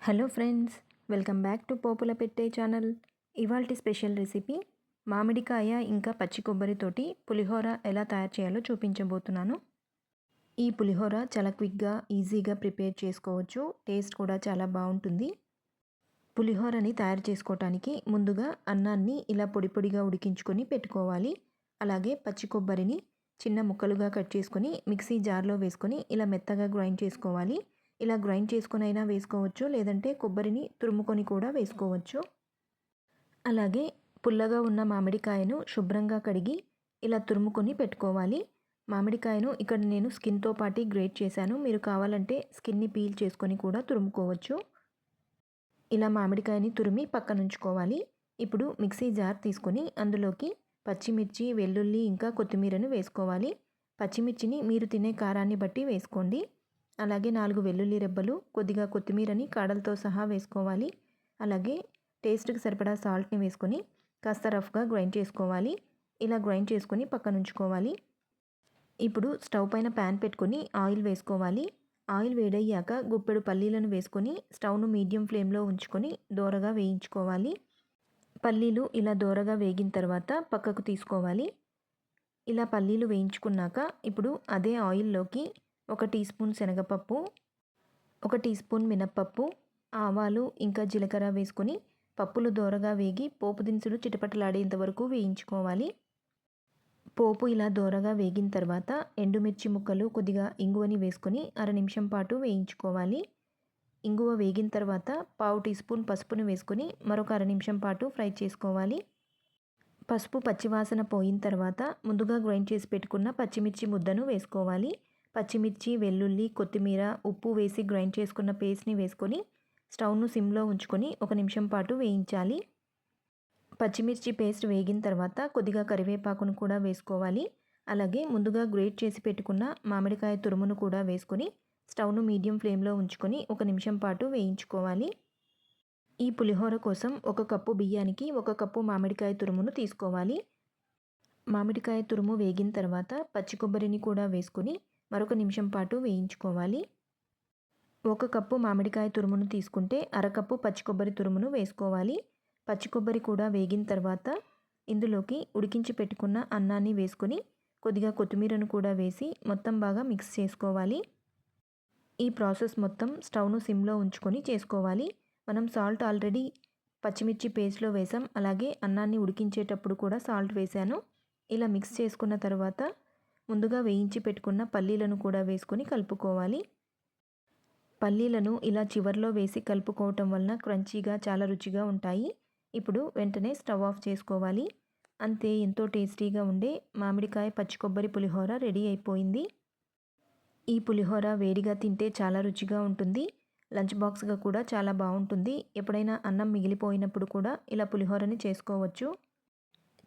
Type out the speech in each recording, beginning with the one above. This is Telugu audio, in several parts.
Hello friends, welcome back to Popula Pette channel. ఇవాల్టి స్పెషల్ రెసిపీ మామిడికాయ ఇంకా పచ్చి కొబ్బరితోటి పులిహోర ఎలా తయారు చేయాలో చూపించబోతున్నాను. ఈ పులిహోర చాలా క్విక్గా ఈజీగా ప్రిపేర్ చేసుకోవచ్చు. టేస్ట్ కూడా చాలా బాగుంటుంది. పులిహోరని తయారు చేసుకోవటానికి ముందుగా అన్నాన్ని ఇలా పొడి పొడిగా ఉడికించుకొని పెట్టుకోవాలి. అలాగే పచ్చి కొబ్బరిని చిన్న ముక్కలుగా కట్ చేసుకొని మిక్సీ జార్లో వేసుకొని ఇలా మెత్తగా గ్రైండ్ చేసుకోవాలి. ఇలా గ్రైండ్ చేసుకొని అయినా వేసుకోవచ్చు, లేదంటే కొబ్బరిని తురుముకొని కూడా వేసుకోవచ్చు. అలాగే పుల్లగా ఉన్న మామిడికాయను శుభ్రంగా కడిగి ఇలా తురుముకొని పెట్టుకోవాలి. మామిడికాయను ఇక్కడ నేను స్కిన్తో పాటు గ్రేట్ చేశాను. మీరు కావాలంటే స్కిన్ని పీల్ చేసుకొని కూడా తురుముకోవచ్చు. ఇలా మామిడికాయని తురిమి పక్కనుంచుకోవాలి. ఇప్పుడు మిక్సీ జార్ తీసుకొని అందులోకి పచ్చిమిర్చి, వెల్లుల్లి ఇంకా కొత్తిమీరను వేసుకోవాలి. పచ్చిమిర్చిని మీరు తినే కారాన్ని బట్టి వేసుకోండి. అలాగే 4 వెల్లుల్లి రెబ్బలు, కొద్దిగా కొత్తిమీరని కాడలతో సహా వేసుకోవాలి. అలాగే టేస్ట్కి సరిపడా సాల్ట్ని వేసుకొని కాస్త రఫ్గా గ్రైండ్ చేసుకోవాలి. ఇలా గ్రైండ్ చేసుకొని పక్కన ఉంచుకోవాలి. ఇప్పుడు స్టవ్ పైన ప్యాన్ పెట్టుకొని ఆయిల్ వేసుకోవాలి. ఆయిల్ వేడయ్యాక గుప్పెడు పల్లీలను వేసుకొని స్టవ్ను మీడియం ఫ్లేమ్లో ఉంచుకొని దోరగా వేయించుకోవాలి. పల్లీలు ఇలా దోరగా వేగిన తర్వాత పక్కకు తీసుకోవాలి. ఇలా పల్లీలు వేయించుకున్నాక ఇప్పుడు అదే ఆయిల్లోకి 1 టీ స్పూన్ శనగపప్పు, 1 టీ స్పూన్ మినప్పప్పు, ఆవాలు ఇంకా జీలకర్ర వేసుకొని పప్పులు దోరగా వేగి పోపు దినుసులు చిటపటలాడేంత వరకు వేయించుకోవాలి. పోపు ఇలా దోరగా వేగిన తర్వాత ఎండుమిర్చి ముక్కలు, కొద్దిగా ఇంగువని వేసుకొని 1/2 నిమిషం పాటు వేయించుకోవాలి. ఇంగువ వేగిన తర్వాత 1/2 టీ స్పూన్ పసుపును వేసుకొని మరొక 1/2 నిమిషం పాటు ఫ్రై చేసుకోవాలి. పసుపు పచ్చివాసన పోయిన తర్వాత ముందుగా గ్రైండ్ చేసి పెట్టుకున్న పచ్చిమిర్చి ముద్దను వేసుకోవాలి. పచ్చిమిర్చి, వెల్లుల్లి, కొత్తిమీర, ఉప్పు వేసి గ్రైండ్ చేసుకున్న పేస్ట్ని వేసుకొని స్టవ్ను సిమ్లో ఉంచుకొని 1 నిమిషం పాటు వేయించాలి. పచ్చిమిర్చి పేస్ట్ వేగిన తర్వాత కొద్దిగా కరివేపాకును కూడా వేసుకోవాలి. అలాగే ముందుగా గ్రేట్ చేసి పెట్టుకున్న మామిడికాయ తురుమును కూడా వేసుకొని స్టవ్ను మీడియం ఫ్లేమ్లో ఉంచుకొని 1 నిమిషం పాటు వేయించుకోవాలి. ఈ పులిహోర కోసం 1 కప్పు బియ్యానికి 1 కప్పు మామిడికాయ తురుమును తీసుకోవాలి. మామిడికాయ తురుము వేగిన తర్వాత పచ్చి కొబ్బరిని కూడా వేసుకొని మరొక నిమిషం పాటు వేయించుకోవాలి. 1 కప్పు మామిడికాయ తురుమును తీసుకుంటే 1/2 కప్పు పచ్చి కొబ్బరి తురుమును వేసుకోవాలి. పచ్చి కొబ్బరి కూడా వేగిన తర్వాత ఇందులోకి ఉడికించి పెట్టుకున్న అన్నాన్ని వేసుకొని కొద్దిగా కొత్తిమీరను కూడా వేసి మొత్తం బాగా మిక్స్ చేసుకోవాలి. ఈ ప్రాసెస్ మొత్తం స్టవ్ను సిమ్లో ఉంచుకొని చేసుకోవాలి. మనం సాల్ట్ ఆల్రెడీ పచ్చిమిర్చి పేస్ట్లో వేసాం. అలాగే అన్నాన్ని ఉడికించేటప్పుడు కూడా సాల్ట్ వేసాను. ఇలా మిక్స్ చేసుకున్న తర్వాత ముందుగా వేయించి పెట్టుకున్న పల్లీలను కూడా వేసుకొని కలుపుకోవాలి. పల్లీలను ఇలా చివర్లో వేసి కలుపుకోవటం వలన క్రంచీగా చాలా రుచిగా ఉంటాయి. ఇప్పుడు వెంటనే స్టవ్ ఆఫ్ చేసుకోవాలి. అంతే, ఎంతో టేస్టీగా ఉండే మామిడికాయ పచ్చి కొబ్బరి పులిహోర రెడీ అయిపోయింది. ఈ పులిహోర వేడిగా తింటే చాలా రుచిగా ఉంటుంది. లంచ్ బాక్స్గా కూడా చాలా బాగుంటుంది. ఎప్పుడైనా అన్నం మిగిలిపోయినప్పుడు కూడా ఇలా పులిహోరని చేసుకోవచ్చు.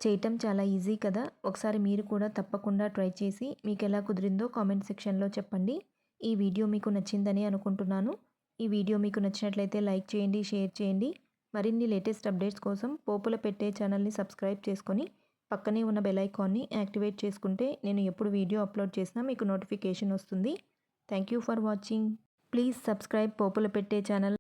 చేయటం చాలా ఈజీ కదా. ఒకసారి మీరు కూడా తప్పకుండా ట్రై చేసి మీకు ఎలా కుదిరిందో కామెంట్ సెక్షన్లో చెప్పండి. ఈ వీడియో మీకు నచ్చిందని అనుకుంటున్నాను. ఈ వీడియో మీకు నచ్చినట్లయితే లైక్ చేయండి, షేర్ చేయండి. మరిన్ని లేటెస్ట్ అప్డేట్స్ కోసం పోపుల పెట్టే ఛానల్ని సబ్స్క్రైబ్ చేసుకొని పక్కనే ఉన్న బెల్ ఐకాన్ని యాక్టివేట్ చేసుకుంటే నేను ఎప్పుడు వీడియో అప్లోడ్ చేసినా మీకు నోటిఫికేషన్ వస్తుంది. Thank you for watching. Please subscribe Popula Pette channel.